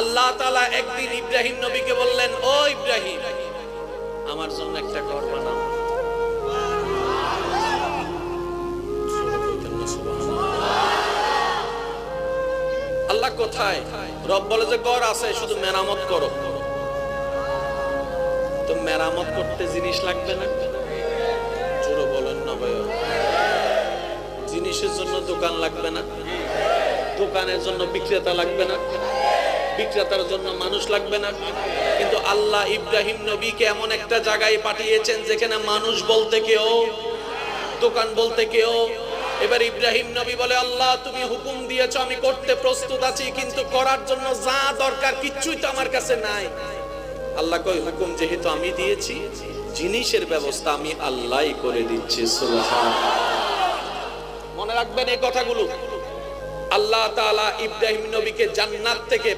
আল্লাহ তাআলা একদিন ইব্রাহিম নবীকে বললেন, ও ইব্রাহিম, আমার জন্য একটা ঘর বানাও। আল্লাহ কোথায়? রব বলে যে ঘর আছে, শুধু মেরামত করো। তো মেরামত করতে জিনিস লাগবে না? জোরে বলেন না ভাই। জিনিসের জন্য দোকান লাগবে না? দোকানের জন্য বিক্রেতা লাগবে না? বিক্রেতার জন্য মানুষ লাগবে না? কিন্তু আল্লাহ ইব্রাহিম নবীকে এমন একটা জায়গায় পাঠিয়েছেন যেখানে মানুষ বলতে কেউ, দোকান বলতে কেউ। এবার ইব্রাহিম নবী বলে, আল্লাহ তুমি হুকুম দিয়েছো, আমি করতে প্রস্তুত আছি, কিন্তু করার জন্য যা দরকার কিচ্ছুই তো আমার কাছে নাই। আল্লাহ কই, হুকুম যেহেতু আমি দিয়েছি, জিনিসের ব্যবস্থা আমি আল্লাহই করে দিচ্ছি। সুবহানাল্লাহ। মনে রাখবেন এই কথাগুলো। আল্লাহ তাআলা ইব্রাহিম নবীকে জান্নাত থেকে